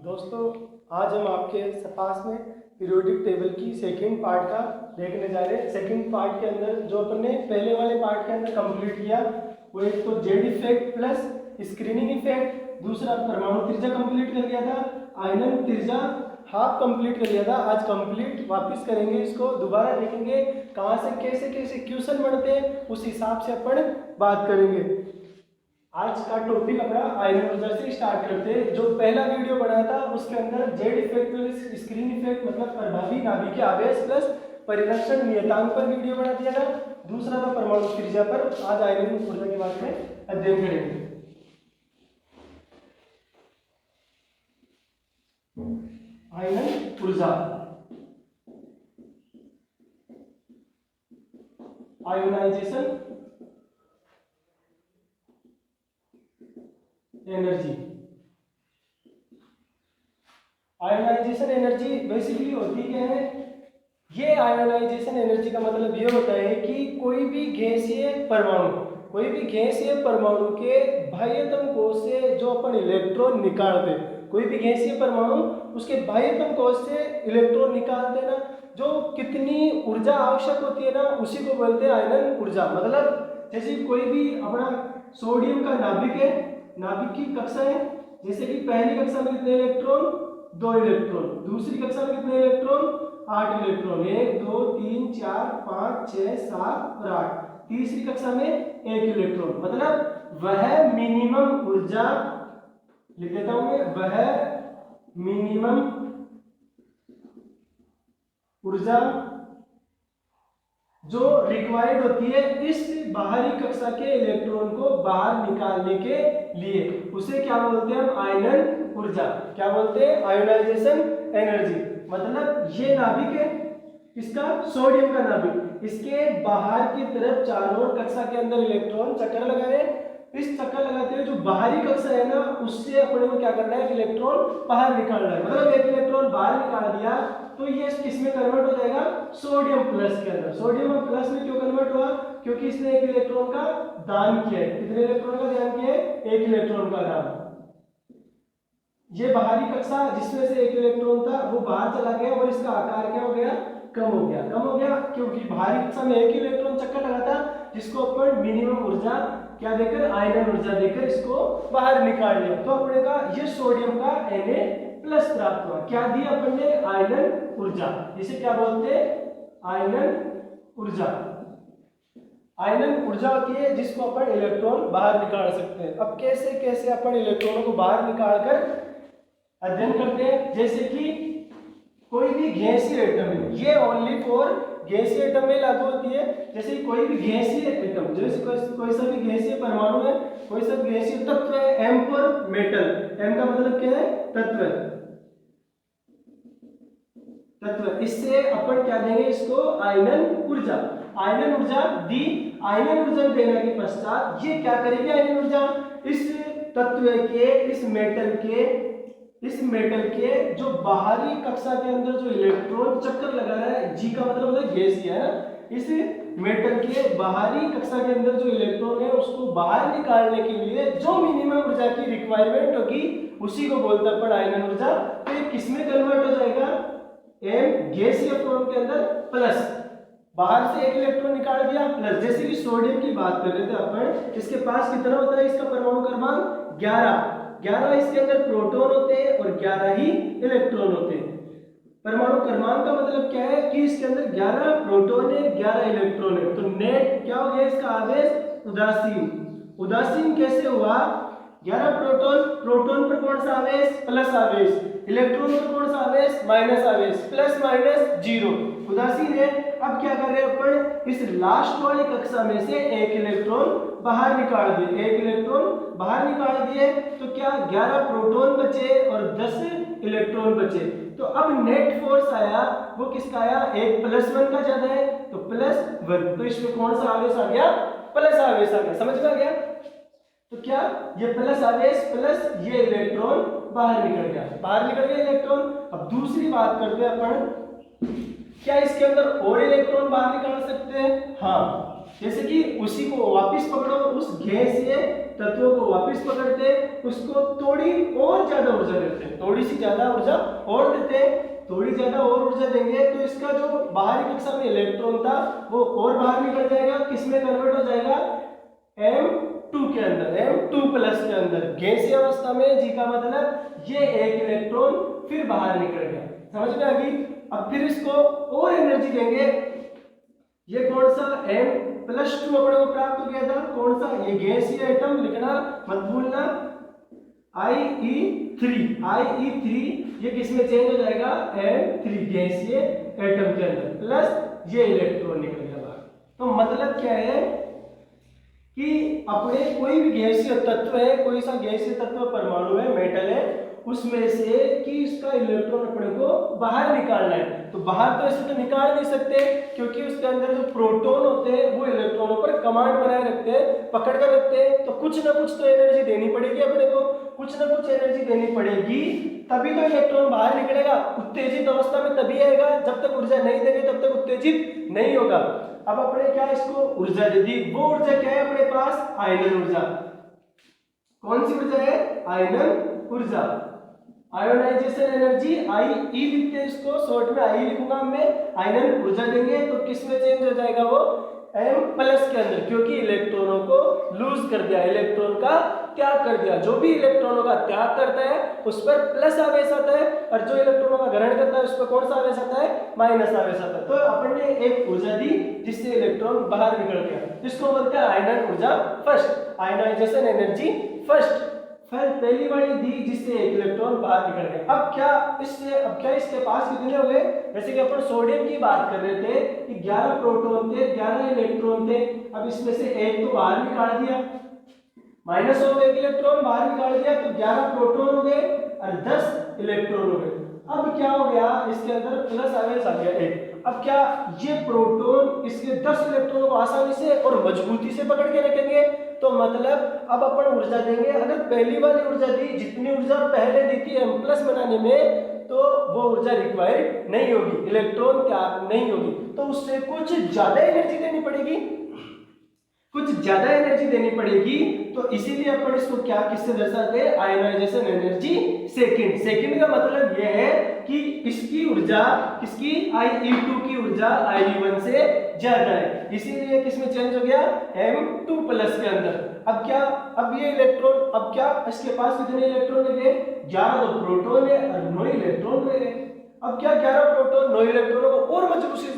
दोस्तों, आज हम आपके पास में पीरियोडिक टेबल की सेकंड पार्ट का देखने जा रहे हैं। सेकंड पार्ट के अंदर जो अपन ने पहले वाले पार्ट के अंदर कंप्लीट किया वो एक तो Z effect plus screening effect, दूसरा परमाणु त्रिज्या कंप्लीट कर लिया था, आयनन त्रिज्या हाफ कंप्लीट कर लिया था। आज कंप्लीट वापस करेंगे, इसको दोबारा देखेंगे कहाँ से कैसे कैसे क्वेश्चन बनते हैं, उस हिसाब से अपन बात करेंगे। आज का टॉपिक अपना आयनन ऊर्जा से स्टार्ट करते हैं। जो पहला वीडियो बनाया था उसके अंदर Z effect plus screen effect मतलब प्रभावी नाभिकीय आवेश प्लस परिरक्षण नियतांक पर वीडियो बना दिया था। दूसरा था परमाणु त्रिज्या पर। आज आयनन ऊर्जा के बारे में अध्ययन करेंगे। आयनन ऊर्जा, ionisation energy. Ionisation energy basically होती क्या है? ये आयोनाइजेशन एनर्जी का मतलब ये होता है कि कोई भी गैसीय परमाणु के बाह्यतम कोश से जो अपन इलेक्ट्रॉन निकालते, कोई भी गैसीय परमाणु उसके बाह्यतम कोश से इलेक्ट्रॉन निकालते ना, जो कितनी ऊर्जा आवश्यक होती है ना, उसी को बोलते हैं आयनन ऊर्जा। मतलब जैसे कोई भी अपना सोडियम का नाभिक है, नाभिक की कक्षा है, जैसे कि पहली कक्षा में कितने इलेक्ट्रॉन? 2 इलेक्ट्रॉन। दूसरी कक्षा में कितने इलेक्ट्रॉन? 8 इलेक्ट्रॉन। 1 2 3 4 5 6 7 और 8। तीसरी कक्षा में 1 इलेक्ट्रॉन। मतलब वह मिनिमम ऊर्जा, लिख देता हूं मैं, वह मिनिमम ऊर्जा जो रिक्वायर्ड होती है इस बाहरी कक्षा के इलेक्ट्रॉन को बाहर निकालने के लिए, उसे क्या बोलते हैं हम? आयनन ऊर्जा। क्या बोलते हैं? Ionisation energy. मतलब ये नाभिक है, इसका सोडियम का नाभिक, इसके बाहर की तरफ चारों ओर कक्षा के अंदर इलेक्ट्रॉन चक्कर लगा रहे हैं। इस चक्कर लगाते हुए जो बाहरी कक्षा है ना, उससे अपने को क्या करना है? इलेक्ट्रॉन बाहर निकालना है। मतलब एक इलेक्ट्रॉन बाहर निकाल दिया तो ये किसमें कन्वर्ट हो जाएगा? सोडियम प्लस के अंदर। सोडियम प्लस में क्यों कन्वर्ट हुआ? क्योंकि इसने 1 इलेक्ट्रॉन का दान किया है। कितने इलेक्ट्रॉन का दान किया है? 1 इलेक्ट्रॉन का दान। ये बाहरी कक्षा जिसमें से 1 इलेक्ट्रॉन था वो बाहर चला गया और इसका आकार क्या हो गया? कम हो गया। क्योंकि बाहरी कक्षा में 1 इलेक्ट्रॉन चक्कर लगा था, जिसको अपन मिनिमम ऊर्जा क्या देकर? आयनन ऊर्जा देकर इसको बाहर निकाल लिया। तो अपने का ये सोडियम का Na+ प्राप्त हुआ। क्या दिया अपन ने? आयनन ऊर्जा। इसे क्या बोलते हैं? आयनन ऊर्जा। आयनन ऊर्जा होती है जिसको अपन इलेक्ट्रॉन बाहर निकाल सकते हैं। अब कैसे कैसे अपन इलेक्ट्रॉनों को बाहर निकाल कर अध्ययन करते हैं। जैसे कि कोई भी गैसीय एटम है, ये ओनली फॉर गैसीय एटम में लागू होती है। जैसे कोई भी गैसीय एटम, जैसे कोई सा भी गैसीय परमाणु है, कोई सा गैसीय तत्व है, एम फॉर मेटल। एम का मतलब क्या है? तत्व। इससे अपन क्या देंगे? इसको आयनन ऊर्जा। आयनन ऊर्जा दी। आयनन ऊर्जा देने के पश्चात ये क्या करेगी? आयनन ऊर्जा इस तत्व के, इस मेटल के जो बाहरी कक्षा के अंदर जो इलेक्ट्रॉन चक्कर लगा रहा है, जी का मतलब होता है गैसीय, है ना। इस मेटल के बाहरी कक्षा के अंदर जो इलेक्ट्रॉन है उसको बाहर निकालने के लिए जो मिनिमम ऊर्जा की रिक्वायरमेंट होगी उसी को बोलते हैं अपन आयनन ऊर्जा। तो ये किसमें कन्वर्ट हो जाएगा? एम गैसीय फॉर्म के अंदर प्लस, बाहर से 1 इलेक्ट्रॉन निकाल दिया प्लस। जैसे कि सोडियम की बात कर रहे थे अपन, इसके पास कितना होता है? इसका परमाणु क्रमांक 11। इसके अंदर प्रोटॉन होते हैं और 11 ही इलेक्ट्रॉन होते हैं। परमाणु क्रमांक का मतलब क्या है? कि इसके अंदर 11 प्रोटॉन है, 11 इलेक्ट्रॉन है। तो नेट क्या हो गया? इसका आवेश उदासीन कैसे हुआ? 11 प्रोटॉन पर कौन सा आवेश? प्लस आवेश। इलेक्ट्रॉन पर कौन सा आवेश? माइनस आवेश। प्लस माइनस 0, उदासीन है। अब क्या कर रहे हैं अपन? इस लास्ट वाली कक्षा में से 1 इलेक्ट्रॉन बाहर निकाल दिए। 1 इलेक्ट्रॉन बाहर निकाल दिए तो क्या? 11 प्रोटॉन बचे और 10 इलेक्ट्रॉन बचे। तो अब नेट फोर्स आया, वो किसका आया? 1 + 1 का ज्यादा है तो +1। तो इसमें कौन सा आवेश आ गया? प्लस आवेश आ गया। समझ में आ गया? तो क्या ये प्लस आवेश प्लस ये इलेक्ट्रॉन बाहर निकल गया इलेक्ट्रॉन। अब दूसरी बात करते हैं अपन, क्या इसके अंदर और इलेक्ट्रॉन बाहर निकाल सकते हैं? हाँ। जैसे कि उसी को वापस पकड़ो, उस गैसीय तत्वों को वापस वापस पकड़ते हैं, उसको थोड़ी और ज्यादा ऊर्जा देते हैं, थोड़ी सी ज्यादा ऊर्जा और देते हैं, थोड़ी ज्यादा और ऊर्जा देंगे तो इसका जो बाहरी कक्षा में इलेक्ट्रॉन था वो और बाहर निकल जाएगा, किसमें कन्वर्ट हो जाएगा, M2 के अंदर, M2+ के अंदर। गैसीय अवस्था में जी का मतलब ये एक इलेक्ट्रॉन फिर बाहर निकल गया, समझ में आ गई। अब फिर इसको और एनर्जी देंगे, ये कौन सा M+2 अपने को प्राप्त हो गया था, कौन सा, ये गैसीय एटम, लिखना मत भूलना, IE3 ये किसमें चेंज हो जाएगा, M3 गैसीय एटम के अंदर, प्लस ये इलेक्ट्रॉन निकल गया बाहर। तो मतलब क्या है कि अपने कोई भी गैसीय तत्व है, कोई सा गैसीय तत्व परमाणु है, मेटल है, उसमें से कि इसका इलेक्ट्रॉन अपने को बाहर निकालना है, तो बाहर तो ऐसे तो निकाल नहीं सकते क्योंकि उसके अंदर जो प्रोटॉन होते हैं वो इलेक्ट्रॉनों पर कमांड बनाए रखते हैं, पकड़ कर रखते हैं। तो कुछ ना कुछ तो एनर्जी देनी पड़ेगी अपने को, कुछ ना कुछ एनर्जी देनी पड़ेगी, तभी तो इलेक्ट्रॉन बाहर निकलेगा। उत्तेजित अवस्था में तभी आएगा, जब तक ऊर्जा नहीं देंगे तब तक उत्तेजित नहीं होगा। अब अपने क्या इसको ऊर्जा दे दी, वो ऊर्जा क्या है अपने पास, आयनन ऊर्जा। कौन सी ऊर्जा है, आयनन ऊर्जा, आयोनाइजेशन एनर्जी, IE लिखते हैं इसको, शॉर्ट में IE लिखूंगा मैं। आयनन ऊर्जा देंगे तो किस में चेंज हो जाएगा, वो M+ के अंदर, क्योंकि इलेक्ट्रॉनों को लूज कर दिया, इलेक्ट्रॉन का त्याग कर दिया। जो भी इलेक्ट्रॉनों का त्याग करता है उस पर प्लस आवेश आता है, और जो इलेक्ट्रॉनों का ग्रहण करता है उस पर कौन सा आवेश आता है, माइनस आवेश आता है। तो अपन ने एक ऊर्जा दी जिससे इलेक्ट्रॉन बाहर निकल गया, जिसको बोलते हैं आयनन ऊर्जा फर्स्ट, आयोनाइजेशन एनर्जी फर्स्ट, फिर पहली वाली दी जिससे एक इलेक्ट्रॉन बाहर निकल गया। अब क्या इसके पास कितने हो गए, जैसे कि अपन सोडियम की बात कर रहे थे कि 11 प्रोटॉन थे, 11 इलेक्ट्रॉन थे। अब इसमें से एक तो बाहर निकाल दिया, माइनस हो गए, एक इलेक्ट्रॉन बाहर निकाल दिया, तो 11 प्रोटॉन हो गए और 10 इलेक्ट्रॉन हो गए। अब क्या हो गया, इसके अंदर प्लस आवेश आ गया एक। अब क्या ये प्रोटॉन इसके 10 इलेक्ट्रॉनों को आसानी से और मजबूती से पकड़ के रखेंगे, तो मतलब अब अपन ऊर्जा देंगे। अगर पहली वाली ऊर्जा दी, जितनी ऊर्जा पहले दी थी M+ बनाने में, तो वो ऊर्जा रिक्वायर्ड नहीं होगी, इलेक्ट्रॉन त्याग नहीं होगी, तो उससे कुछ ज्यादा एनर्जी देनी पड़ेगी, कुछ ज्यादा एनर्जी देनी पड़ेगी। तो इसीलिए अपन इसको क्या किससे दर्शाते हैं, आयोनाइजेशन एनर्जी सेकंड। सेकंड का मतलब यह है कि इसकी ऊर्जा, किसकी, IE2 की ऊर्जा IE1 से ज्यादा है, इसीलिए किसमें चेंज हो गया, M2+ के अंदर। अब क्या, अब ये इलेक्ट्रॉन, अब क्या इसके पास कितने इलेक्ट्रॉन लगे, 11 तो प्रोटॉन है और 9 इलेक्ट्रॉन लगे। अब क्या 11 प्रोटॉन 9 इलेक्ट्रॉनों को और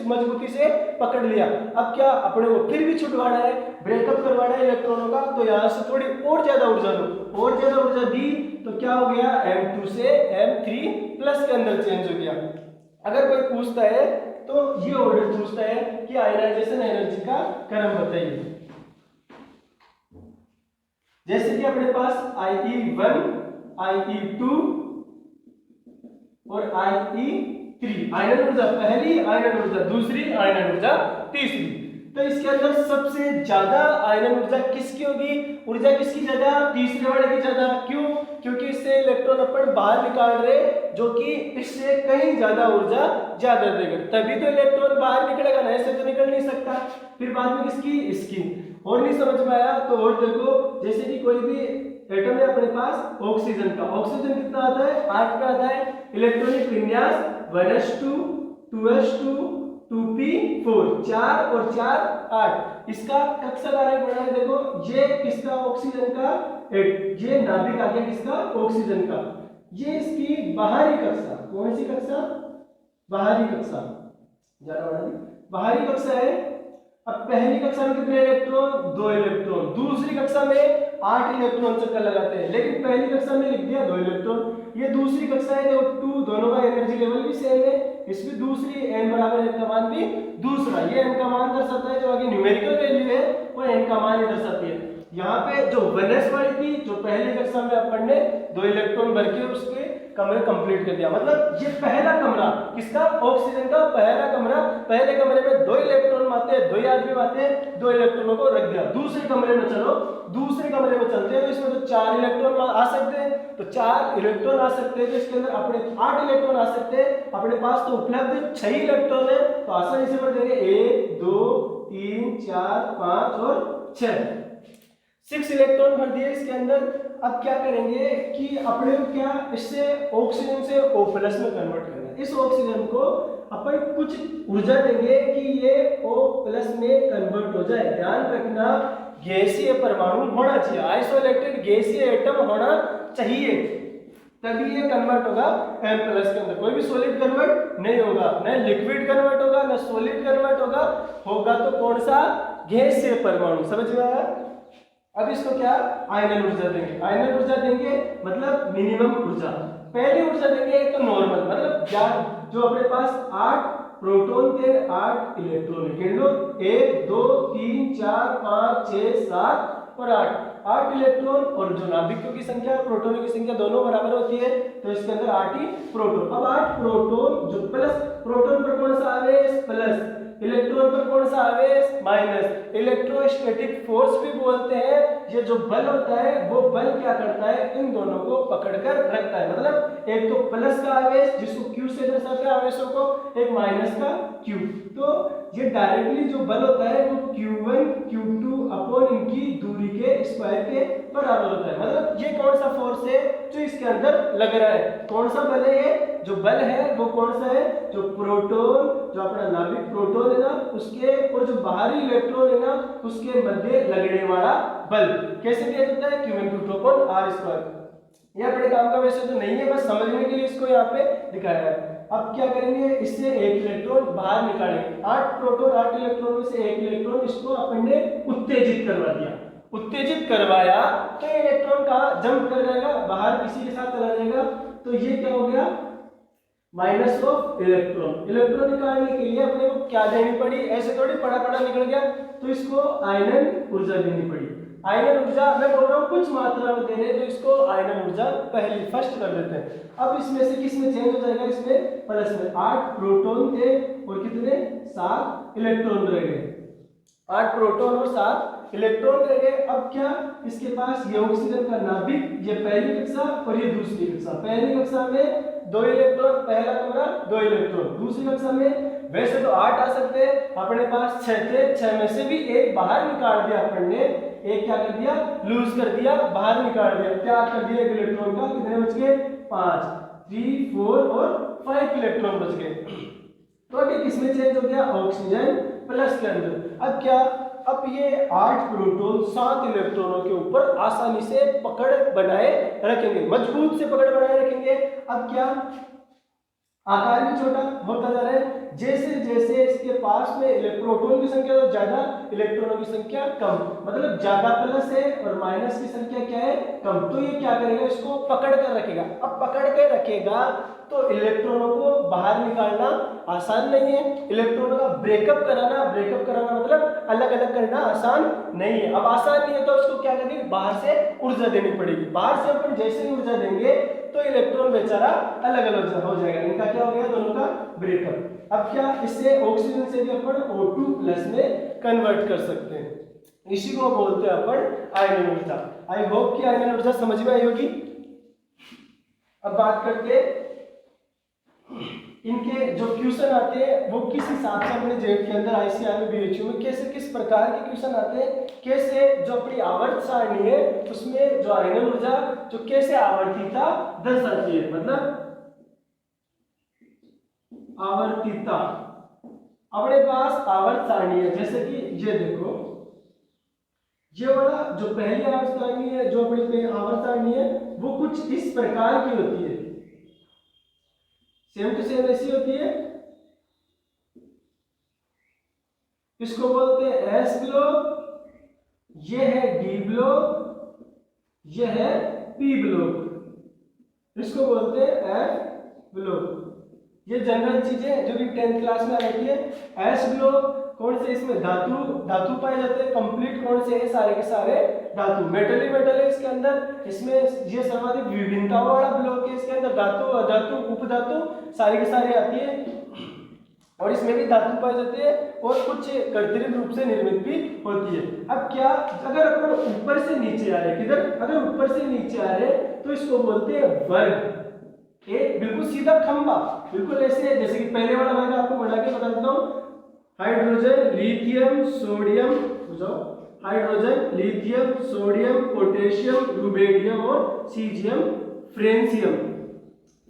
मजबूती से पकड़ लिया। अब क्या अपने को फिर भी छुटवाना है, ब्रेकअप करवाना है इलेक्ट्रॉनों का, तो यहाँ से थोड़ी और ज्यादा ऊर्जा दो, और ज्यादा ऊर्जा दी तो क्या हो गया, M2 से M3+ के अंदर चेंज हो गया। अगर कोई पूछता है तो ये ऑर्डर पूछता है कि आयोनाइजेशन एनर्जी का क्रम बताइए। जैसे कि अपने पास IE1, IE2 और IE3, आयनन ऊर्जा पहली, आयनन ऊर्जा दूसरी, आयनन ऊर्जा तीसरी। तो इसके अंदर सबसे ज्यादा आयनन ऊर्जा किसकी होगी, ऊर्जा किसकी ज्यादा, तीसरे वाले की ज्यादा। क्यों, क्योंकि इससे इलेक्ट्रॉन अपन बाहर निकाल रहे, जो कि इससे कहीं ज्यादा ऊर्जा ज्यादा देगा, तभी तो इलेक्ट्रॉन बाहर निकलेगा ना, ऐसे तो निकल नहीं सकता। फिर बाद में किसकी, इसकी। और नहीं समझ में आया तो और देखो, जैसे कि कोई भी एटम है अपने पास, ऑक्सीजन का, ऑक्सीजन कितना आता है, 8 का आता है। इलेक्ट्रॉनिक विन्यास 1s2 2s2 2p4, 4 और 4 8। इसका कक्षा आरेख बना है, देखो ये किसका, ऑक्सीजन का, ये नाभिक आ गया किसका, ऑक्सीजन का। ये इसकी बाहरी कक्षा, कौन सी कक्षा, बाहरी कक्षा, ज्यादा बना दी, बाहरी कक्षा है। अब पहली कक्षा में कितने इलेक्ट्रॉन, 2 इलेक्ट्रॉन, दूसरी कक्षा में 8 इलेक्ट्रॉन चक्कर लगाते हैं, लेकिन पहली कक्षा में लिख दिया 2 इलेक्ट्रॉन। ये दूसरी कक्षा है, देखो 2, दोनों का एनर्जी लेवल भी सेम है, इसमें दूसरी n बराबर n का मान भी दूसरा, ये n का मान दर्शाता है, जो आगे न्यूमेरिकल वैल्यू है वो n का मान ही दर्शाती है। यहाँ पे जो 1s वाली थी, जो पहली कक्षा में अपन ने 2 इलेक्ट्रॉन भर के उसके कमरे कंप्लीट कर दिया, मतलब ये पहला कमरा किसका, ऑक्सीजन का पहला कमरा, पहले कमरे में 2 इलेक्ट्रॉन आते हैं, 2 आदमी आते हैं, 2 इलेक्ट्रॉनों को रख दिया। दूसरे कमरे में चलो, दूसरे कमरे में चलते हैं, तो इसमें तो 4 इलेक्ट्रॉन आ सकते हैं, तो 4 इलेक्ट्रॉन आ सकते हैं, तो इसके अंदर अपने 8 इलेक्ट्रॉन आ सकते हैं। अपने पास तो उपलब्ध 6 इलेक्ट्रॉन है, तो आसानी से भर देंगे 1 2 3 4 5 और 6। 6 इलेक्ट्रॉन भर दिए इसके अंदर। अब क्या करेंगे कि अपने को क्या इससे ऑक्सीजन से O+ में कन्वर्ट करना है। इस ऑक्सीजन को अपन कुछ ऊर्जा देंगे कि ये O+ में कन्वर्ट हो जाए। ध्यान रखना गैसीय परमाणु होना चाहिए, आइसोलेटेड गैसीय एटम होना चाहिए, तभी ये कन्वर्ट होगा M+ के अंदर। कोई भी सॉलिड कन्वर्ट नहीं होगा, न लिक्विड कन्वर्ट होगा न सॉलिड कन्वर्ट होगा तो कौन सा, गैसीय परमाणु। समझ में आया? अब इसको क्या आयनन ऊर्जा देंगे। आयनन ऊर्जा देंगे मतलब मिनिमम ऊर्जा। पहली ऊर्जा देंगे एक तो नॉर्मल, मतलब जो अपने पास 8 प्रोटॉन थे 8 इलेक्ट्रॉन गिन लो, 1 2 3 4 5 6 7 और 8 इलेक्ट्रॉन। और जो नाभिकों की संख्या प्रोटॉनों की संख्या दोनों बराबर होती है तो इसके अंदर 8 ही प्रोटॉन। अब 8 प्रोटॉन जो प्लस, प्रोटॉन पर कौन सा आवेश प्लस, इलेक्ट्रॉन पर कौन सा आवेश माइनस। इलेक्ट्रोस्टैटिक फोर्स भी बोलते हैं। ये जो बल होता है वो बल क्या करता है, इन दोनों को पकड़कर रखता है। मतलब एक तो प्लस का आवेश जिसको Q से दर्शाते हैं आवेशों को, एक माइनस का Q। तो ये डायरेक्टली जो बल होता है वो Q1 Q2 अपॉन इनकी दूरी के स्क्वायर के बराबर होता है। मतलब ये कौन सा फोर्स है जो इसके अंदर लग रहा है, कौन सा बल है ये, जो बल है वो कौन सा है, जो प्रोटॉन, जो अपना नाभिक प्रोटॉन है ना उसके और जो बाहरी इलेक्ट्रॉन है ना उसके मध्य लगने वाला बल। कैसे दिया जाता है, Q1 Q2 अपॉन R²। ये अपने काम का वैसे तो नहीं है, बस समझने के लिए इसको यहाँ पे दिखाया है। अब क्या करेंगे, इससे एक इलेक्ट्रॉन बाहर निकालेंगे। 8 प्रोटॉन 8 इलेक्ट्रॉन में से एक इलेक्ट्रॉन इसको अपन ने उत्तेजित करवा दिया। उत्तेजित करवाया तो ये इलेक्ट्रॉन का जंप कर जाएगा बाहर, किसी के साथ चला जाएगा। तो ये क्या हो गया, माइनस ऑफ इलेक्ट्रॉन। इलेक्ट्रॉन निकालने के लिए अपने को क्या देनी पड़ी, ऐसे थोड़ी पड़ा पड़ा निकल गया, तो इसको आयनन ऊर्जा देनी पड़ी। आयनन ऊर्जा मैं बोल रहा हूँ कुछ मात्रा में दे रहे हैं तो इसको आयनन ऊर्जा पहली फर्स्ट कर देते हैं। अब इसमें से किस में चेंज हो जाएगा, इसमें प्लस में 8 प्रोटॉन थे और कितने 7 इलेक्ट्रॉन रह गए। 8 प्रोटॉन और 7 इलेक्ट्रॉन रह गए। अब क्या इसके पास ये ऑक्सीजन का नाभिक, ये पहली कक्षा और ये दूसरी कक्षा। पहली कक्षा में 2 इलेक्ट्रॉन, पहला कमरा 2 इलेक्ट्रॉन। दूसरी कक्षा में वैसे तो 8 आ सकते हैं, अपने पास 6 थे, 6 में से भी एक बाहर निकाल दिया अपन ने। एक क्या कर दिया, लूज कर दिया, बाहर निकाल दिया, त्याग कर दिया एक इलेक्ट्रॉन का। कितने बच गए 5, 3 4 और 5 इलेक्ट्रॉन बच गए। तो अभी किसमें चेंज हो गया, ऑक्सीजन प्लस के अंदर। अब क्या, अब ये 8 प्रोटॉन 7 इलेक्ट्रॉनों के ऊपर आसानी से पकड़ बनाए रखेंगे, मजबूत से पकड़ बनाए रखेंगे। अब क्या, आकार भी छोटा होता जा रहा है। जैसे जैसे इसके पास में प्रोटॉन की संख्या तो ज्यादा, इलेक्ट्रॉनों की संख्या कम, मतलब ज्यादा प्लस है और माइनस की संख्या क्या है, कम। तो ये क्या करेगा, इसको पकड़ कर रखेगा। अब पकड़ के रखेगा तो इलेक्ट्रॉनों को बाहर निकालना आसान नहीं है। इलेक्ट्रॉनों का ब्रेकअप कराना मतलब अलग अलग करना आसान नहीं है। अब आसान नहीं है तो उसको क्या करेंगे, बाहर से ऊर्जा देनी पड़ेगी। बाहर से अपन जैसे ही ऊर्जा देंगे तो इलेक्ट्रॉन बेचारा अलग अलग हो जाएगा, इनका क्या हो गया, दोनों का ब्रेकअप। अब क्या, इससे ऑक्सीजन से भी अपन O2+ में कन्वर्ट कर सकते हैं। इसी को बोलते हैं अपन आयनन ऊर्जा। आई होप कि आयनन ऊर्जा समझ में आई होगी। अब बात करते हैं इनके जो क्वेश्चन आते हैं वो किस हिसाब से अपने जेट के अंदर ICR में BHU में कैसे किस प्रकार के क्वेश्चन आते हैं, कैसे जो अपनी आवर्त सारणी है उसमें जो आयनन ऊर्जा जो कैसे आवर्तिता दर्शाती है, मतलब आवर्तिता। अपने पास आवर्त सारणी है, जैसे कि ये देखो, ये वाला जो पहली आवर्त सारणी है, जो अपनी आवर्त सारणी है वो कुछ इस प्रकार की होती है, सेम टू सेम ऐसी होती है। इसको बोलते हैं S ब्लॉक, ये है D ब्लॉक, ये है P ब्लॉक, इसको बोलते हैं F ब्लॉक। ये जनरल चीजें जो कि 10th क्लास में आती है। S ब्लॉक कौन से, इसमें धातु पाए जाते हैं। कंप्लीट कौन से है, सारे के सारे धातु। मेटल ही मेटल है इसके अंदर। इसमें ये सर्वाधिक विभिन्नताओं वाला ब्लॉक है। इसके अंदर धातु, अधातु, उपधातु सारी के सारे आती है और इसमें भी धातु पाए जाते हैं और कुछ कृत्रिम रूप से निर्मित भी होती है। अब क्या, अगर अपन ऊपर से नीचे आ रहे, किधर, अगर ऊपर से नीचे आ रहे तो इसको बोलते हैं वर्ग। एक बिल्कुल सीधा खंबा, बिल्कुल ऐसे जैसे कि पहले वाला वर्ग आपको बना के बता देता हूँ। Hydrogen, lithium, sodium, hydrogen, lithium, sodium, potassium, rubidium और सीजियम, फ्रेंसियम।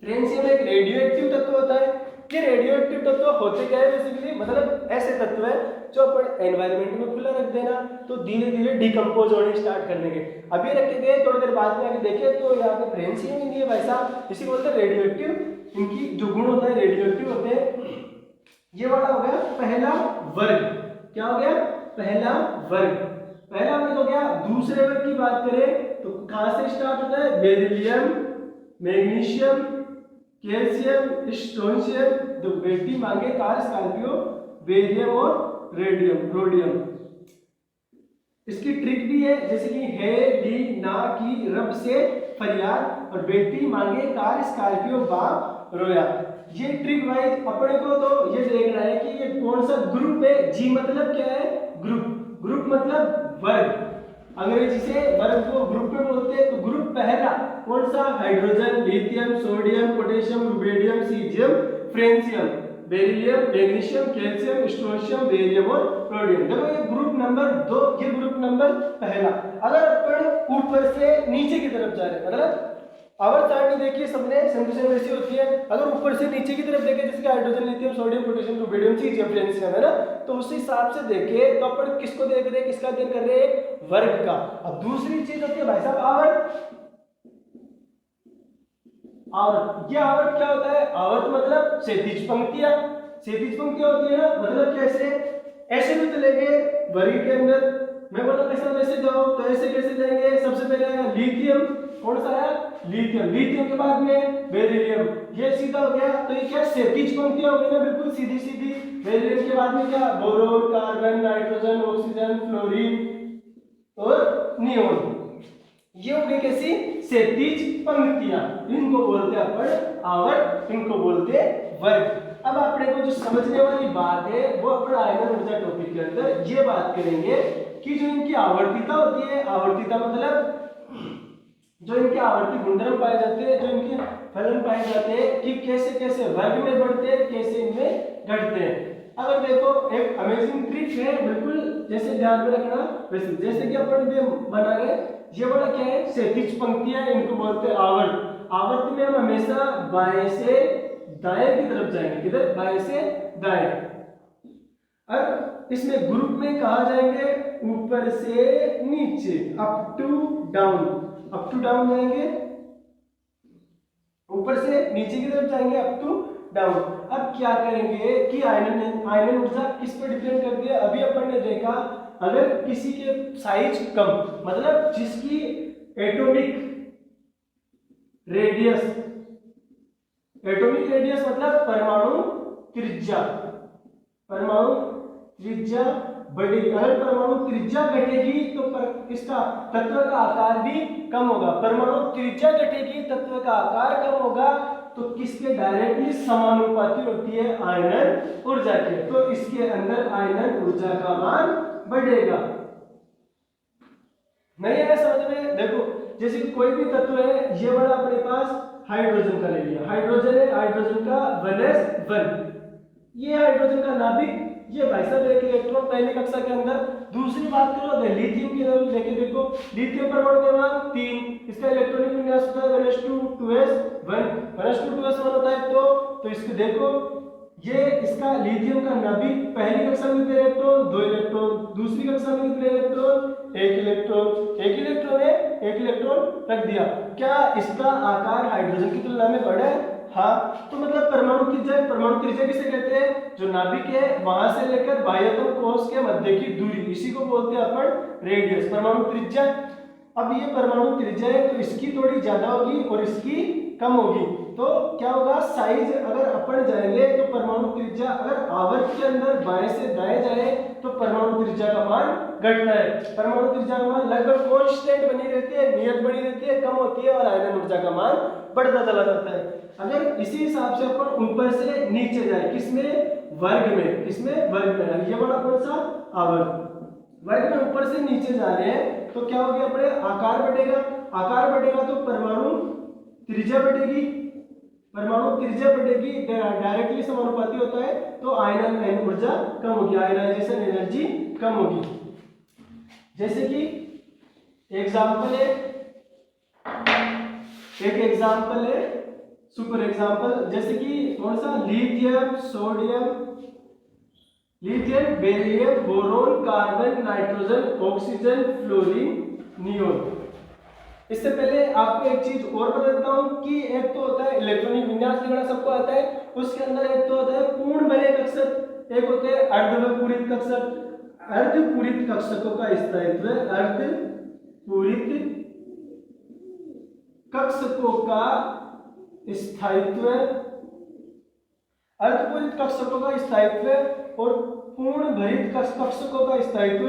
फ्रेंसियम एक रेडियो एक्टिव तत्व होता है। ये रेडियो एक्टिव तत्व होते क्या है बेसिकली, मतलब ऐसे तत्व है जो अपन एनवायरनमेंट में खुला रख देना तो धीरे धीरे डिकम्पोज होने स्टार्ट कर लेंगे। अभी रखे गए, थोड़ी देर बाद में आके देखे तो यहाँ पे फ्रेंसियम ही नहीं है भाई साहब, इसी को बोलते हैं रेडियो एक्टिव। इनकी जो गुण होता है रेडियो एक्टिव होते हैं। ये वाला हो गया पहला वर्ग। क्या हो गया? पहला वर्ग। पहला वर्ग हो गया। दूसरे वर्ग की बात करें तो कहां से स्टार्ट होता है? बेरिलियम, मैग्नीशियम, कैल्शियम, स्ट्रोंशियम, जो बेटी मांगे कार स्कॉर्पियो, बेरियम और रेडियम, रोडियम। इसकी ट्रिक भी है, जैसे कि है ली ना की रब से फरियाद और बेटी मांगे कार स्कॉर्पियो बाप रोया। ये ट्रिक वाइज अपने को तो ये देखना है कि ये कौन सा ग्रुप है। जी मतलब क्या है? ग्रुप। ग्रुप मतलब वर्ग। अंग्रेजी से वर्ग को ग्रुप में बोलते हैं। तो ग्रुप पहला कौन सा? Hydrogen, lithium, sodium, potassium, rubidium, caesium, francium, beryllium, magnesium, calcium, strontium, barium और रोडियम। देखो ये ग्रुप नंबर 2, ये ग्रुप नंबर पहला। अगर अपन ऊपर से नीचे की तरफ जा रहे हैं, मतलब आवर्त सारणी देखिए सबने सेम वैसी होती है। अगर ऊपर से नीचे की तरफ देखें जैसे कि hydrogen, lithium, sodium, potassium, rubidium, caesium, francium है ना, तो उस हिसाब से देखें तो अपन किसको देख रहे हैं? किसका अध्ययन कर रहे हैं? वर्ग का। अब दूसरी चीज होती है भाई साहब आवर्त। आवर्त, ये आवर्त क्या होता है? आवर्त मतलब क्षैतिज पंक्तियां। क्षैतिज पंक्तियां होती है ना, मतलब कैसे? ऐसे भी चलेंगे वर्ग के अंदर। मैं बोला वैसे जाओ तो ऐसे कैसे जाएंगे? सबसे पहले आया लिथियम। कौन सा आया? लिथियम। लिथियम के बाद में बेरिलियम। ये सीधा हो गया। तो ये क्या क्षैतिज पंक्तियां हो गई ना, बिल्कुल सीधी सीधी। बेरिलियम के बाद में क्या? Boron, carbon, nitrogen, oxygen, fluorine और नियोन। ये हो गई कैसी? क्षैतिज पंक्तियां। इनको बोलते हैं अपन आवर्त, इनको बोलते हैं वर्ग। अब अपने को जो समझने वाली बात है वो अपन आयनन ऊर्जा टॉपिक के अंदर ये बात करेंगे कि जो इनकी आवर्तिता होती है, आवर्तिता मतलब जो इनके आवर्ती गुणधर्म पाए जाते हैं, जो इनके फलन पाए जाते हैं कि कैसे कैसे वर्ग में बढ़ते हैं, कैसे इनमें घटते हैं। अगर देखो एक अमेजिंग ट्रिक है, बिल्कुल जैसे ध्यान में रखना वैसे। जैसे कि अपन ये बना रहे, ये वाला क्या है? क्षैतिज पंक्तियां, इनको बोलते हैं आवर्त। आवर्त में हम हमेशा बाएं से दाएं की तरफ जाएंगे। किधर? बाएं से दाएं। अब इसमें ग्रुप में कहा जाएंगे ऊपर से नीचे, up to down. Up to down जाएंगे, ऊपर से नीचे की तरफ जाएंगे, अप टू डाउन। अब क्या करेंगे कि आयनन ऊर्जा किस पर डिपेंड करती है? अभी अपन ने देखा अगर किसी के साइज कम, मतलब जिसकी एटॉमिक रेडियस, एटॉमिक रेडियस मतलब परमाणु त्रिज्या, परमाणु त्रिज्या बढ़ेगी। अगर परमाणु त्रिज्या घटेगी तो इसका तत्व का आकार भी कम होगा। परमाणु त्रिज्या घटेगी, तत्व का आकार कम होगा, तो किसके डायरेक्टली समानुपाती होती है? आयनन ऊर्जा के। तो इसके अंदर आयनन ऊर्जा का मान बढ़ेगा। नहीं है समझ में? देखो जैसे कोई भी तत्व है, ये वाला अपने पास हाइड्रोजन का ले लिया। हाइड्रोजन है, हाइड्रोजन का 1s1, ये हाइड्रोजन का नाभिक, ये भाई साहब एक इलेक्ट्रॉन पहली कक्षा के अंदर। दूसरी बात करो लिथियम की तरफ लेके देखो, लिथियम परमाणु के मान 3, इसका इलेक्ट्रॉनिक विन्यास होता है 1s2 2s1, 1s2 2s1 होता है। तो इसको देखो, ये इसका लिथियम का नाभिक पहली कक्षा में कितने इलेक्ट्रॉन? 2 इलेक्ट्रॉन। दूसरी कक्षा में कितने इलेक्ट्रॉन? 1 इलेक्ट्रॉन। 1 इलेक्ट्रॉन है, 1 इलेक्ट्रॉन रख दिया। क्या इसका आकार हाइड्रोजन की तुलना में बड़ा है? हाँ। तो मतलब परमाणु त्रिज्या किसे कहते हैं? जो नाभिक है वहां से लेकर बाह्यतम कोश के मध्य की दूरी, इसी को बोलते हैं अपन रेडियस, परमाणु त्रिज्या। अब ये परमाणु त्रिज्या है तो इसकी थोड़ी ज्यादा होगी और इसकी कम होगी। तो क्या होगा? साइज अगर अपन जाएंगे तो परमाणु त्रिज्या, अगर आवर्त के अंदर बाएं से दाएं जाए तो परमाणु त्रिज्या का मान घटता है। परमाणु त्रिज्या का मान लगभग कांस्टेंट बनी रहती है, नियत बनी रहती है, कम होती है और आयनन ऊर्जा का मान बढ़ता चला जाता है। अगर इसी हिसाब से अपन ऊपर से नीचे जाए, किसमें? वर्ग में। किसमें? वर्ग में। ये वाला कौन सा? आवर्त। वर्ग में ऊपर से नीचे जा रहे हैं तो क्या होगा? अपने आकार बढ़ेगा। आकार बढ़ेगा तो परमाणु त्रिज्या बढ़ेगी। परमाणु त्रिज्या बढ़ेगी, डायरेक्टली समानुपाती होता है, तो आयनन ऊर्जा कम होगी, आयनाइजेशन एनर्जी कम होगी। जैसे कि एग्जाम्पल है, एक एग्जाम्पल है सुपर एग्जाम्पल, जैसे कि कौन सा, lithium, sodium, lithium, beryllium, boron, carbon, nitrogen, oxygen, fluorine, neon. इससे पहले आपको एक चीज और बता देता हूं कि एक तो होता है इलेक्ट्रॉनिक विन्यास लिखना, सबको आता है, उसके अंदर एक तो होता है पूर्ण भरे कक्षक, एक होते हैं अर्धपूरित कक्षक। अर्धपूरित कक्षकों का स्थायित्व, अर्धपूरित कक्षकों का स्थायित्व, अर्धपूरित कक्षकों का स्थायित्व और पूर्ण भरित कक्षकों का स्थायित्व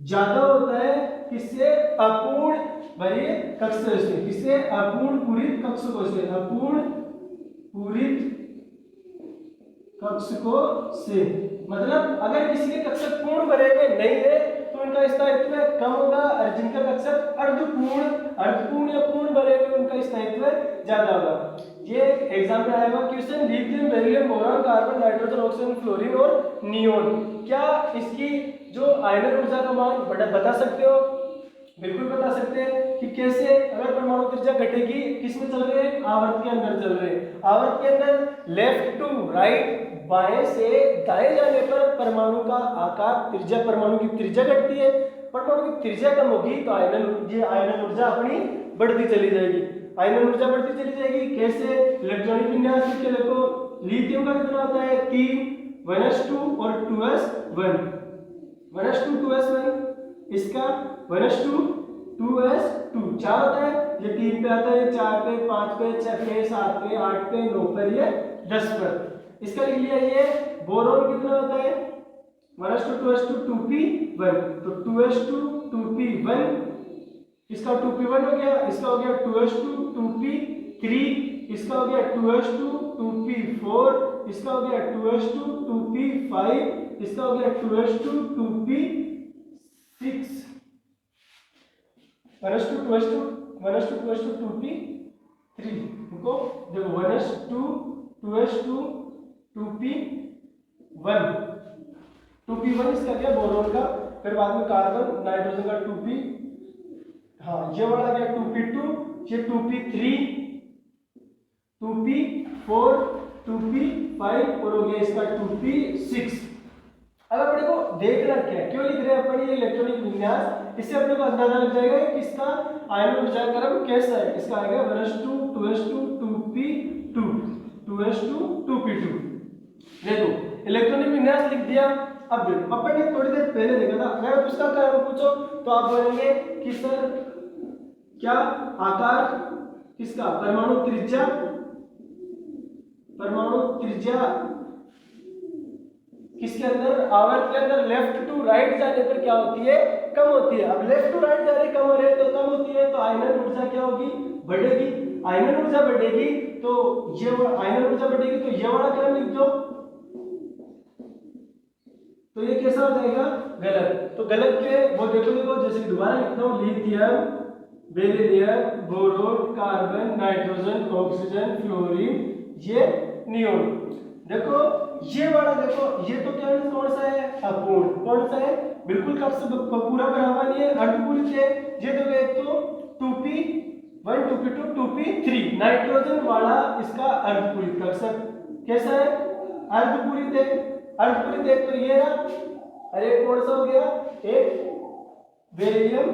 ज्यादा होता है किससे, अपूर्ण भरित कक्षकों से, किससे, अपूर्ण पूरित कक्षकों से, अपूर्ण पूरित कक्षकों से। मतलब अगर किसी के कक्षक पूर्ण भरे हुए नहीं है तो उनका स्थायित्व कम होगा, और जिनका कक्षक अर्धपूर्ण या पूर्ण भरे हुए उनका स्थायित्व ज्यादा होगा। ये एग्जाम में आएगा question, lithium, beryllium, boron, carbon, nitrogen, oxygen, fluorine और नियोन, क्या इसकी जो आयनन ऊर्जा का मान बता सकते हो? बिल्कुल बता सकते हैं कि कैसे, अगर परमाणु त्रिज्या घटेगी, किसमें चल रहे हैं, आवर्त के अंदर चल रहे हैं, आवर्त के अंदर लेफ्ट टू राइट, बाएं से दाएं जाने पर परमाणु का आकार, त्रिज्या, परमाणु की त्रिज्या घटती है, परमाणु की त्रिज्या कम होगी तो आयनन ऊर्जा अपनी बढ़ती चली जाएगी, आयनन ऊर्जा बढ़ती चली जाएगी। कैसे, इलेक्ट्रॉनिक विन्यास के देखो, लिथियम का कितना होता है 3, 1s2 और 2s1, 1s2 2s1, इसका 1s2 2s2 4 होता है, ये 3 पे आता है, 4 पे, 5 पे, 6 पे, 7 पे, 8 पे, 9 पर, ये 10 पर। इसका लिख लिया। ये बोरोन कितना होता है 1s2 2s2 2p1, तो 2s2 2p1, इसका 2p1 हो गया, इसका हो गया 2s2 2p3, इसका हो गया 2s2 2p4, इसका हो गया 2s2 2p5, इसका हो गया 2s2 2p6, 1s2 2s2 1s2 2s2 2p3, देखो 1s2 2s2 2p1, 2p1 इसका क्या बोरोन का, फिर बाद में कार्बन नाइट्रोजन का 2p, हाँ ये वाला गया 2p2, ये 2p3, 2p4, 2p5 और हो गया इसका 2p6। अब अपने को देखना क्या है, क्यों लिख रहे हैं अपन ये इलेक्ट्रॉनिक विन्यास, इससे अपने को अंदाजा लग जाएगा कि इसका आयन ऊर्जा क्रम कैसा है। इसका आएगा 1s2 2s2 2p2 2s2 2p2। देखो इलेक्ट्रॉनिक विन्यास लिख दिया। अब देखो अपन ने थोड़ी देर पहले देखा था, अगर उसका कारण पूछो तो आप बोलेंगे कि सर क्या आकार किसका, परमाणु त्रिज्या किसके अंदर, आवर्त के अंदर लेफ्ट टू राइट जाने पर क्या होती है, कम होती है। अब लेफ्ट टू राइट जा रहे कम हो रहे तो कम होती है, तो आयनन ऊर्जा क्या होगी, बढ़ेगी। आयनन ऊर्जा बढ़ेगी तो ये आयनन ऊर्जा बढ़ेगी तो ये वाला क्रम लिख दो, तो ये कैसा हो जाएगा, गलत। तो गलत के वो देखो जैसे दोबारा लिखता हूँ, lithium, beryllium, boron, carbon, nitrogen, oxygen, fluorine, ये नियोन। देखो ये वाला, देखो ये तो क्या कौन सा है, अपूर्ण, कौन सा है, बिल्कुल कक्षक पूरा बराबर नहीं है, अर्धपूरित है। ये देखो एक तो 2p1 2p2 2p3, नाइट्रोजन वाला इसका अर्धपूरित कक्षक कैसा है, अर्धपूरित है। अर्धपूरित एक तो ये रहा, अरे कौन सा हो गया, एक बेरिलियम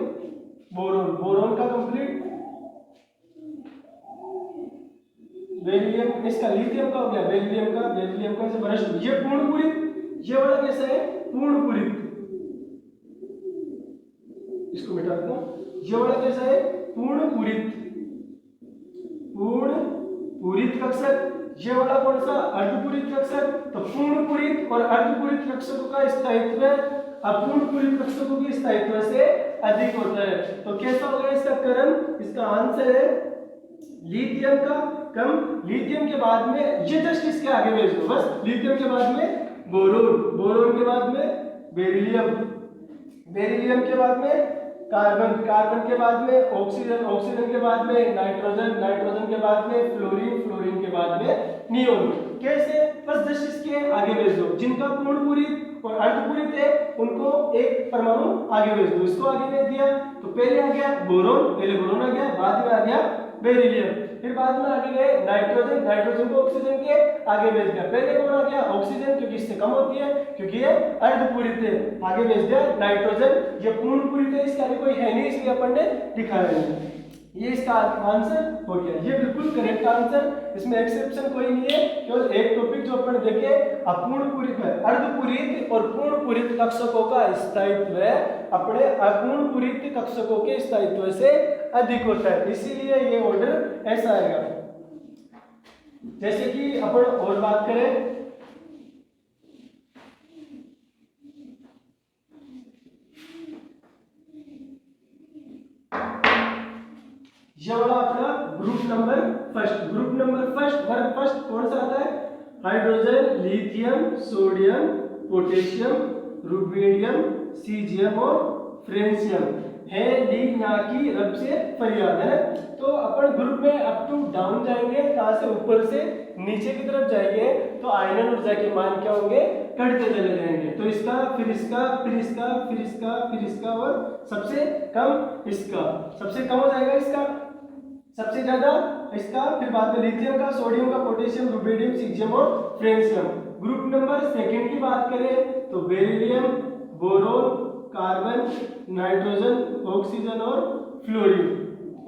बोरोन का कंप्लीट, बेरिलियम, इसका लिथियम का हो गया, बेरिलियम का ऐसे वनस्पति। ये पूर्ण पूरित, ये वाला कैसा है, पूर्ण पूरित, इसको मिटा देता हूं। ये वाला कैसा है, पूर्ण पूरित कक्षक। ये वाला कौन सा, अर्धपूरित कक्षक। तो पूर्ण पूरित और अर्धपूरित कक्षकों का स्थायित्व अपूर्ण पूरित कक्षकों के स्थायित्व से अधिक होता है। तो कैसा होगा इसका क्रम, इसका आंसर है लिथियम का कम, लिथियम के बाद में ये जस्ट इसके आगे भेज दो बस, लिथियम के बाद में बोरोन के बाद में बेरिलियम के बाद में कार्बन के बाद में ऑक्सीजन के बाद में नाइट्रोजन के बाद में फ्लोरीन के बाद में नियोन। कैसे? बस जस्ट इसके आगे भेज दो, जिनका पूर्ण पूरित और अर्धपूरित है उनको एक परमाणु आगे भेज दो। इसको आगे भेज दिया तो पहले आ गया बोरोन, पहले बोरोन आ गया, बाद में आ गया बेरिलियम, फिर बाद में आगे गए नाइट्रोजन, नाइट्रोजन को ऑक्सीजन के आगे भेज दिया, पहले कौन आ गया ऑक्सीजन, क्योंकि इससे कम होती है, क्योंकि ये अर्धपूरित है, आगे भेज दिया नाइट्रोजन। ये पूर्ण पूरित है, इसके आगे कोई है नहीं, इसलिए अपन ने दिखाया नहीं। ये इसका आंसर हो गया, ये बिल्कुल करेक्ट आंसर, इसमें एक्सेप्शन कोई नहीं है। केवल एक टॉपिक जो अपन देखे, अपूर्ण पूरित है, अर्धपूरित और पूर्ण पूरित कक्षकों का स्थायित्व अपने अपूर्ण पूरित कक्षकों के स्थायित्व से अधिक होता है, इसीलिए ये ऑर्डर ऐसा आएगा। जैसे कि अपन और बात करें, ये वाला अपना group number first, group number first, वर्ग फर्स्ट कौन सा आता है? Hydrogen, lithium, sodium, potassium, rubidium, caesium और फ्रेंशियम है, ली ना की रब से फरियाद है। तो अपन ग्रुप में अप टू डाउन जाएंगे, कहां से? ऊपर से नीचे की तरफ जाएंगे, तो आयनन ऊर्जा के मान क्या होंगे? घटते चले जाएंगे। तो इसका, फिर इसका, फिर इसका, फिर इसका, फिर इसका और सबसे कम इसका, सबसे कम हो जाएगा इसका, सबसे ज्यादा इसका, फिर बाद में लिथियम का, सोडियम का, पोटेशियम, रुबिडियम, सीजियम और फ्रेंशियम। ग्रुप नंबर सेकंड की बात करें तो beryllium, boron, carbon, nitrogen, oxygen और फ्लोरीन,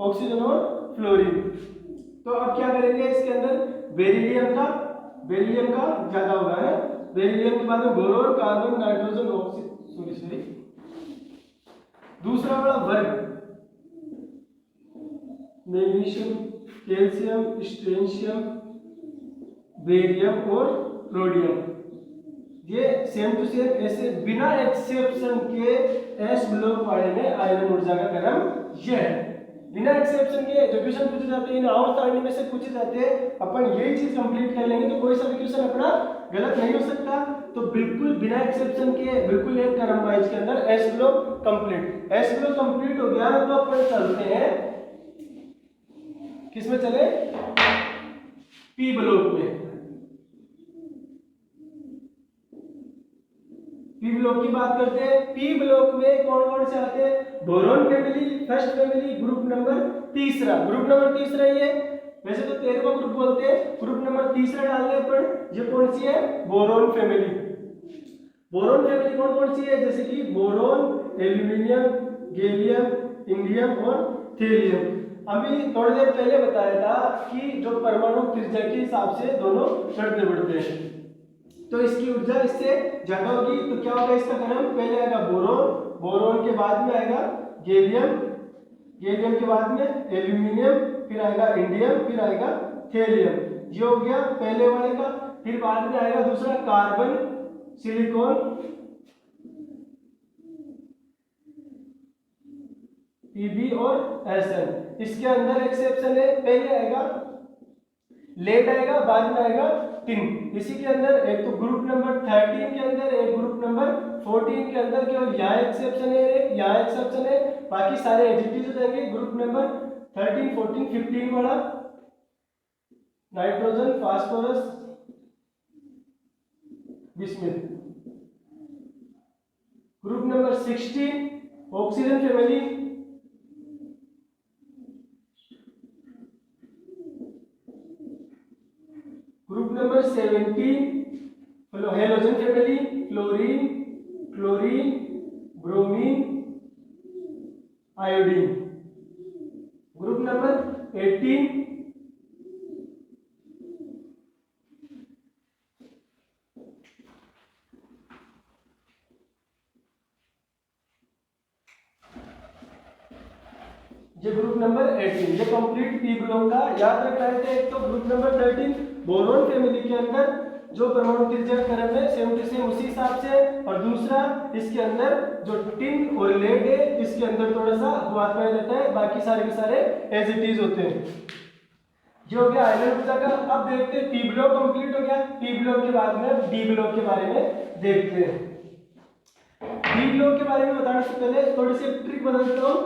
ऑक्सीजन और फ्लोरीन। तो अब क्या करेंगे इसके अंदर? बेरिलियम का ज्यादा होगा है, बेरिलियम के बाद में boron, carbon, nitrogen, oxygen, sorry दूसरा वाला वर्ग मैग्नीशियम, कैल्शियम, स्ट्रोंशियम, बेरियम और रोडियम, ये सेम टू सेम ऐसे बिना एक्सेप्शन के एस ब्लॉक वाले में आयरन ऊर्जा का क्रम यह है। बिना एक्सेप्शन के जो क्वेश्चन पूछे जाते हैं, और सारणी में से पूछे जाते हैं, अपन यही चीज कंप्लीट कर लेंगे तो कोई सा भी क्वेश्चन अपना गलत नहीं हो सकता। तो बिल्कुल बिना एक्सेप्शन के, बिल्कुल एक क्रम वाइज के अंदर S block complete, S block complete हो गया तो अपन चलते हैं किसमें? चले पी ब्लॉक में। पी ब्लॉक की बात करते हैं। पी ब्लॉक में कौन कौन से आते हैं? Boron family, first family, group number तीसरा, ग्रुप नंबर तीसरा ये, वैसे तो 13वां ग्रुप बोलते हैं, ग्रुप नंबर तीसरा डालने पर ये कौन सी है? Boron family. बोरोन फैमिली कौन कौन सी है? जैसे कि बोरोन, एल्यूमिनियम, गैलियम, इंडियम और थेलियम। अभी थोड़ी देर पहले बताया था कि जो परमाणु त्रिज्या के हिसाब से दोनों बढ़ते बढ़ते हैं, तो इसकी ऊर्जा इससे ज्यादा होगी। तो क्या होगा इसका क्रम? पहले आएगा बोरोन, बोरोन के बाद में आएगा गैलियम, गैलियम के बाद में एल्यूमिनियम, फिर आएगा इंडियम, फिर आएगा थेलियम। ये हो गया पहले वाले का। फिर बाद में आएगा दूसरा कार्बन, सिलिकॉन, पीबी और एसएन। इसके अंदर एक्सेप्शन है, पहले आएगा लेड आएगा, बाद में आएगा टिन। इसी के अंदर एक तो ग्रुप नंबर 13 के अंदर, एक ग्रुप नंबर 14 के अंदर केवल यहाँ एक्सेप्शन है, एक यहाँ एक्सेप्शन है, बाकी सारे एडिटिव हो जाएंगे। ग्रुप नंबर 13, 14, 15 वाला nitrogen, phosphorus, bismuth. Group number 16 oxygen family, group number 17 halogen family, fluorine, chlorine, bromine, iodine. Group number 18 ये ग्रुप नंबर 18, ये कंप्लीट पी ब्लॉक का याद रखना है। एक तो ग्रुप नंबर 13 बोरोन फैमिली के अंदर जो परमाणु त्रिज्या क्रम है सेम टू सेम उसी हिसाब से, और दूसरा इसके अंदर जो टिन और लेड है इसके अंदर थोड़ा सा अपवाद पाया जाता है, बाकी सारे के सारे एज इट इज होते हैं। ये हो गया आयरन ऊर्जा का। अब देखते हैं पी ब्लॉक कंप्लीट हो गया, पी ब्लॉक के बाद में डी ब्लॉक के बारे में देखते हैं। डी ब्लॉक के बारे में बताने से पहले थोड़ी सी ट्रिक बता देता हूं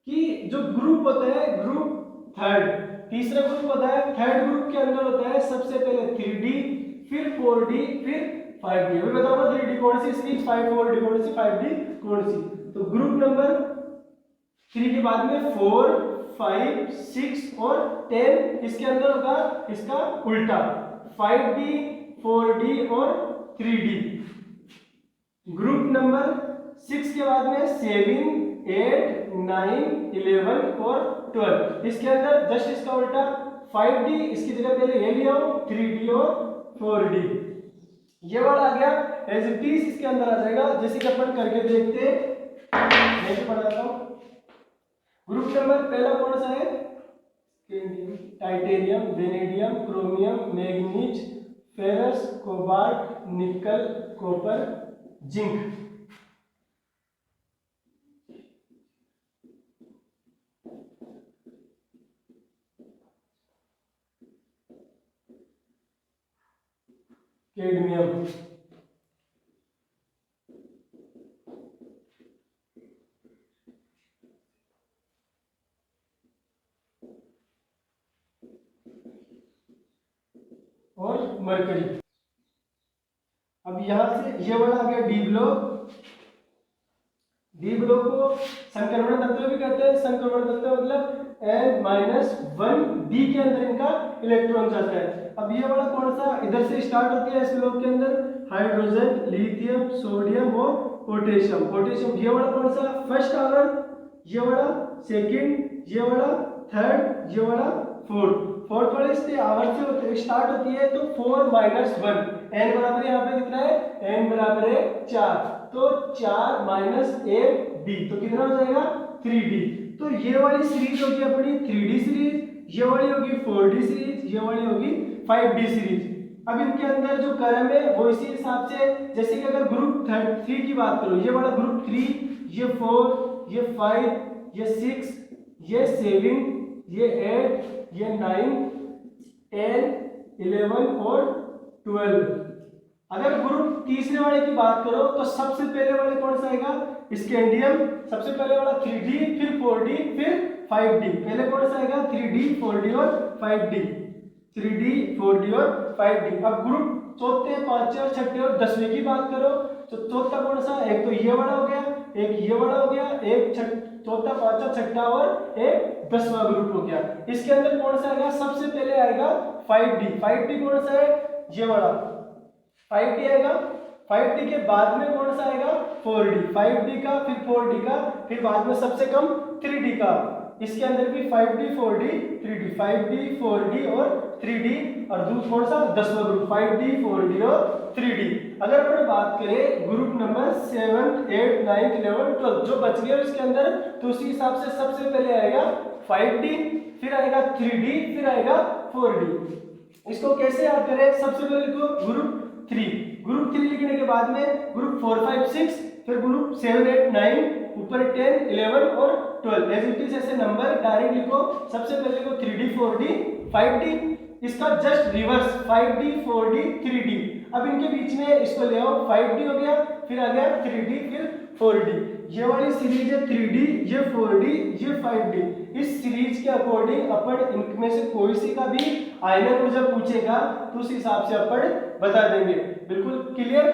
कि जो ग्रुप होता है, ग्रुप थर्ड, तीसरा ग्रुप होता है, थर्ड ग्रुप के अंदर होता है सबसे पहले 3D, फिर 4D, फिर 5D। अभी बताओ 3D कौन सी सीरीज, 4D कौन सी, 5D कौन सी। तो ग्रुप नंबर 3 के बाद में 4, 5, 6 और 10 इसके अंदर होगा इसका उल्टा 5D, 4D और 3D। ग्रुप नंबर 6 के बाद में 7, 8, 9, 11 और 12 इसके अंदर जस्ट इसका उल्टा 5D, इसकी जगह पहले ये लिया हो 3D और 4D। ये वर्ड आ गया एज इट इज इसके अंदर आ जाएगा, जैसे कि अपन करके देखते हैं। मैं पढ़ाता हूं। ग्रुप नंबर पहला कौन सा है, titanium, vanadium, chromium, manganese, ferrous, cobalt, निकल, कॉपर, जिंक। कैडमियम, और मरकरी। अब यहां से ये वाला आ गया डी ब्लॉक। डी ब्लॉक को संक्रमण तत्व भी कहते हैं। संक्रमण तत्व मतलब N-1 डी के अंदर इनका इलेक्ट्रॉन जाता है। अब ये वाला कौन सा, इधर से स्टार्ट होती है इस ब्लॉक के अंदर हाइड्रोजन, लिथियम, सोडियम और पोटेशियम। पोटेशियम ये वाला कौन सा, फर्स्ट आवर, ये वाला सेकंड, ये वाला थर्ड, ये वाला फोर्थ। फोर्थ वाले से आवर से होते स्टार्ट होती है तो 4 - 1 n बराबर यहाँ पे कितना है, n बराबर है 4, तो 4 - 1 d तो कितना हो जाएगा 3d। तो ये वाली सीरीज होगी अपनी 3d सीरीज, ये वाली होगी 4d सीरीज, ये वाली होगी 5d सीरीज। अब इनके अंदर जो क्रम है वो इसी हिसाब से, जैसे कि अगर ग्रुप 3 की बात करो, ये वाला ग्रुप 3, ये 4, ये 5, ये 6, ये 7, ये 8, ये 9, 10, 11 और 12। अगर ग्रुप तीसरे वाले की बात करो तो सबसे पहले वाले कौन सा आएगा, स्कैंडियम। सबसे पहले वाला 3D, फिर 4D, फिर 5D। पहले कौन सा आएगा 3D, 4D और 5D, 3D, 4D और 5D। अब ग्रुप चौथे, पांचवे और छठे और 10वें की बात करो तो चौथा कौन सा, एक तो ये वाला हो गया, एक ये वाला हो गया, एक चौथा, पांचवा, छठा और एक 10वां ग्रुप हो गया। इसके अंदर कौन सा आएगा, सबसे पहले आएगा 5D। 5D कौन सा है, ये वाला 5D आएगा। 5D के बाद में कौन सा आएगा 4D, 5D का, फिर 4D का, फिर बाद में सबसे कम 3D का। इसके अंदर भी 5D, 4D, 3D, 5D, 4D और 3D, और दूसरा कौन सा 10वां ग्रुप 5D, 4D और 3D। अगर अपन बात करें ग्रुप नंबर 7, 8, 9, 11, 12 जो बच गया इसके अंदर, तो उसी हिसाब से सबसे पहले आएगा 5D, फिर आएगा 3D, फिर आएगा 4D। इसको कैसे याद करें, सबसे पहले लिखो ग्रुप 3। ग्रुप 3 लिखने के बाद में ग्रुप 4, 5, 6, फिर ग्रुप 7, 8, 9, ऊपर 10, 11 और 12। एज इट इज ऐसे नंबर डायरेक्ट लिखो। सबसे पहले लिखो 3D, 4D, 5D, इसका just reverse 5D, 4D, 3D। अब इनके बीच में इसको ले आओ, 5D हो गया, फिर आ गया 3D, फिर 4D। ये वाली सीरीज है 3D, ये 4D, ये 5D। इस सीरीज के अकॉर्डिंग अपन इनमें से कोई सी का भी आयनन ऊर्जा पूछेगा तो उस हिसाब से अपन बता देंगे। बिल्कुल क्लियर।